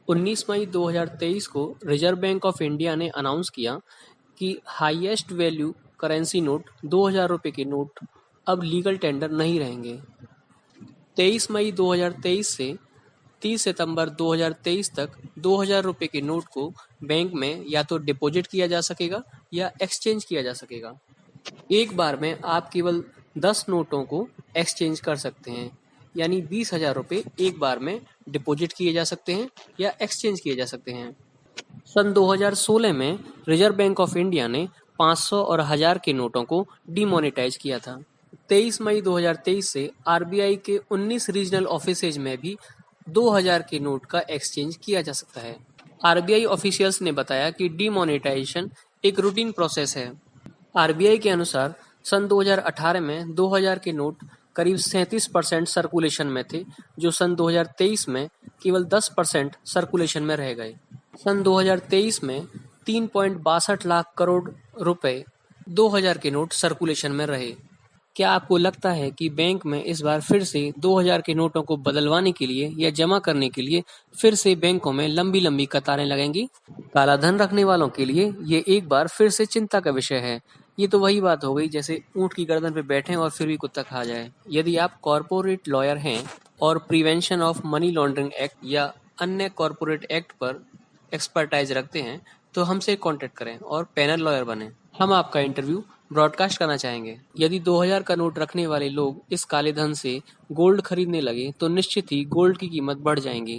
19 मई 2023 को reserve bank of India ने announce किया कि हाईएस्ट वैल्यू करेंसी नोट 2000 रुपये के नोट अब लीगल टेंडर नहीं रहेंगे। 23 मई 2023 से 30 सितंबर 2023 तक 2000 रुपये के नोट को बैंक में या तो डिपॉजिट किया जा सकेगा या एक्सचेंज किया जा सकेगा। एक बार में आप केवल 10 नोटों को एक्सचेंज कर सकते हैं, यानी 20,000 रुपये एक बार में डिपॉजिट किए जा सकते हैं या एक्सचेंज किए जा सकते हैं। सन 2016 में रिजर्व बैंक ऑफ इंडिया ने 500 और 1000 के नोटों को डीमोनेटाइज किया था। 23 मई 2023 से आरबीआई के 19 रीजनल ऑफिसेज में भी 2000 के नोट का एक्सचेंज किया जा सकता है। आरबीआई ऑफिशियल्स ने बताया कि डीमोनेटाइजेशन एक रूटीन प्रोसेस है। आरबीआई के अनुसार सन 2018 में 2000 के नोट करीब 37% सर्कुलेशन में थे, जो सन 2023 में केवल 10% सर्कुलेशन में रह गए। सन 2023 में 3.62 लाख करोड़ रुपए 2000 के नोट सर्कुलेशन में रहे। क्या आपको लगता है कि बैंक में इस बार फिर से 2000 के नोटों को बदलवाने के लिए या जमा करने के लिए फिर से बैंकों में लंबी लंबी कतारें लगेंगी? काला धन रखने वालों के लिए ये एक बार फिर से चिंता का विषय है। ये तो वही बात हो गई जैसे ऊंट की गर्दन पे बैठें और फिर भी कुत्ता खा जाए। यदि आप कॉरपोरेट लॉयर हैं और prevention of money laundering act या अन्य कॉरपोरेट एक्ट पर एक्सपर्टाइज रखते हैं तो हमसे कांटेक्ट करें और पैनल लॉयर बने। हम आपका इंटरव्यू ब्रॉडकास्ट करना चाहेंगे। यदि 2000 का नोट रखने वाले लोग इस काले धन से गोल्ड खरीदने लगे तो निश्चित ही गोल्ड की कीमत बढ़ जाएगी।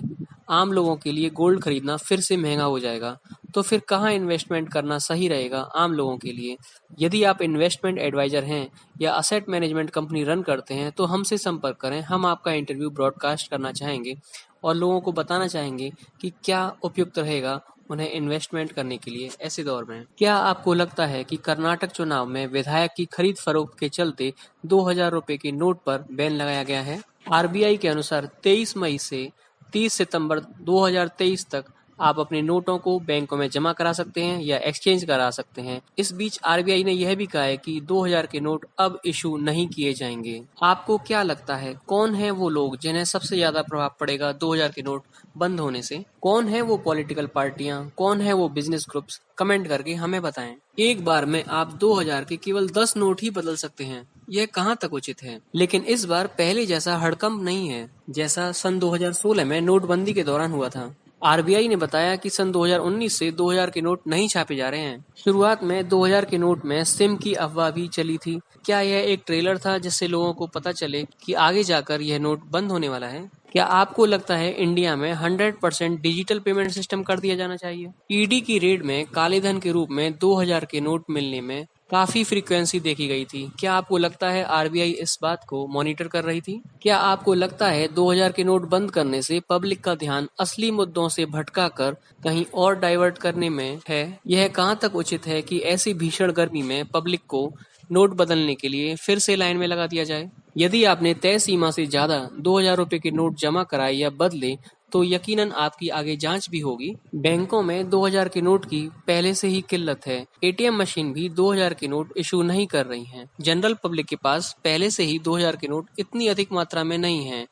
आम लोगों के लिए गोल्ड खरीदना फिर से महंगा हो जाएगा। तो फिर कहाँ इन्वेस्टमेंट करना सही रहेगा आम लोगों के लिए? यदि आप इन्वेस्टमेंट एडवाइजर हैं या असेट मैनेजमेंट कंपनी रन करते हैं तो हमसे संपर्क करें। हम आपका इंटरव्यू ब्रॉडकास्ट करना चाहेंगे और लोगों को बताना चाहेंगे कि क्या उपयुक्त रहेगा उन्हें इन्वेस्टमेंट करने के लिए ऐसे दौर में। क्या आपको लगता है कि कर्नाटक चुनाव में विधायक की खरीद फरोख्त के चलते 2000 रुपए के नोट पर बैन लगाया गया है? आरबीआई के अनुसार 23 मई से 30 सितंबर 2023 तक आप अपने नोटों को बैंकों में जमा करा सकते हैं या एक्सचेंज करा सकते हैं। इस बीच आरबीआई ने यह भी कहा है कि 2000 के नोट अब इशू नहीं किए जाएंगे। आपको क्या लगता है कौन है वो लोग जिन्हें सबसे ज्यादा प्रभाव पड़ेगा 2000 के नोट बंद होने से? कौन है वो पॉलिटिकल पार्टियां, कौन है वो बिजनेस ग्रुप्स? कमेंट करके हमें बताएं। एक बार में आप 2000 के केवल 10 नोट ही बदल सकते हैं, यह कहां तक उचित है? लेकिन इस बार पहले जैसा हड़कंप नहीं है जैसा सन 2016 में नोटबंदी के दौरान हुआ था। आरबीआई ने बताया कि सन 2019 से 2000 के नोट नहीं छापे जा रहे हैं। शुरुआत में 2000 के नोट में सिम की अफवाह भी चली थी। क्या यह एक ट्रेलर था जिससे लोगों को पता चले कि आगे जाकर यह नोट बंद होने वाला है? क्या आपको लगता है इंडिया में 100% डिजिटल पेमेंट सिस्टम कर दिया जाना चाहिए? ईडी की रेड में काले धन के रूप में 2000 के नोट मिलने में काफी फ्रीक्वेंसी देखी गई थी। क्या आपको लगता है आरबीआई इस बात को मॉनिटर कर रही थी? क्या आपको लगता है 2000 के नोट बंद करने से पब्लिक का ध्यान असली मुद्दों से भटका कर कहीं और डाइवर्ट करने में है? यह कहां तक उचित है कि ऐसी भीषण गर्मी में पब्लिक को नोट बदलने के लिए फिर से लाइन में लगा दिया जाए? यदि आपने तय सीमा से ज्यादा 2000 रुपए के नोट जमा कराए या बदले तो यकीनन आपकी आगे जांच भी होगी। बैंकों में 2000 के नोट की पहले से ही किल्लत है। एटीएम मशीन भी 2000 के नोट इशू नहीं कर रही हैं। जनरल पब्लिक के पास पहले से ही 2000 के नोट इतनी अधिक मात्रा में नहीं है।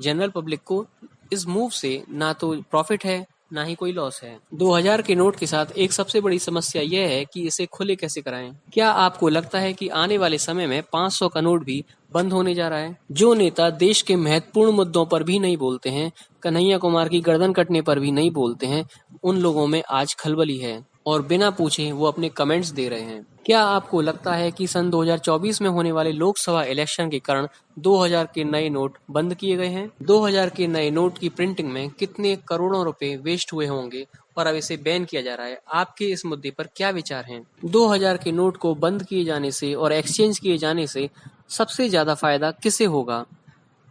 जनरल पब्लिक को इस मूव से ना तो प्रॉफिट है ना ही कोई लॉस है। 2000 के नोट के साथ एक सबसे बड़ी समस्या यह है कि इसे खुले कैसे कराएं। क्या आपको लगता है कि आने वाले समय में 500 का नोट भी बंद होने जा रहा है? जो नेता देश के महत्वपूर्ण मुद्दों पर भी नहीं बोलते हैं, कन्हैया कुमार की गर्दन कटने पर भी नहीं बोलते हैं, उन लोगों में आज खलबली है और बिना पूछे वो अपने कमेंट्स दे रहे हैं। क्या आपको लगता है कि सन 2024 में होने वाले लोकसभा इलेक्शन के कारण 2000 के नए नोट बंद किए गए हैं? 2000 के नए नोट की प्रिंटिंग में कितने करोड़ों रुपए वेस्ट हुए होंगे और अब इसे बैन किया जा रहा है। आपके इस मुद्दे पर क्या विचार हैं? 2000 के नोट को बंद किए जाने से और एक्सचेंज किए जाने से सबसे ज्यादा फायदा किसे होगा?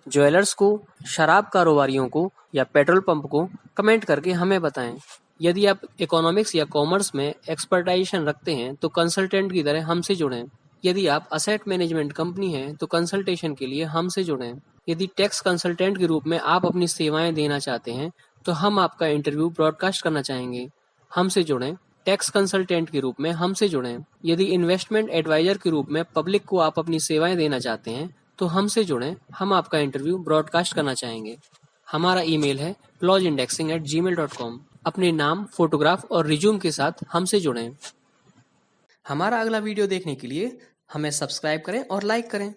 ज्वेलर्स को, शराब कारोबारियों को या पेट्रोल पंप को? कमेंट करके हमें बताएं। यदि आप इकोनॉमिक्स या कॉमर्स में एक्सपर्टाइजेशन रखते हैं तो कंसल्टेंट की तरह हमसे जुड़ें। यदि आप असेट मैनेजमेंट कंपनी हैं तो कंसल्टेशन के लिए हमसे जुड़ें। यदि टैक्स कंसल्टेंट के रूप में आप अपनी सेवाएं देना चाहते हैं तो हम आपका इंटरव्यू ब्रॉडकास्ट करना चाहेंगे। हमसे जुड़ें। टैक्स कंसल्टेंट के रूप में हमसे जुड़ें। यदि इन्वेस्टमेंट एडवाइजर के रूप में पब्लिक को आप अपनी सेवाएं देना चाहते हैं तो हमसे जुड़ें। हम आपका इंटरव्यू ब्रॉडकास्ट करना चाहेंगे। हमारा ईमेल है clauseindexing@gmail.com। अपने नाम, फोटोग्राफ और रिज्यूम के साथ हमसे जुड़ें। हमारा अगला वीडियो देखने के लिए हमें सब्सक्राइब करें और लाइक करें।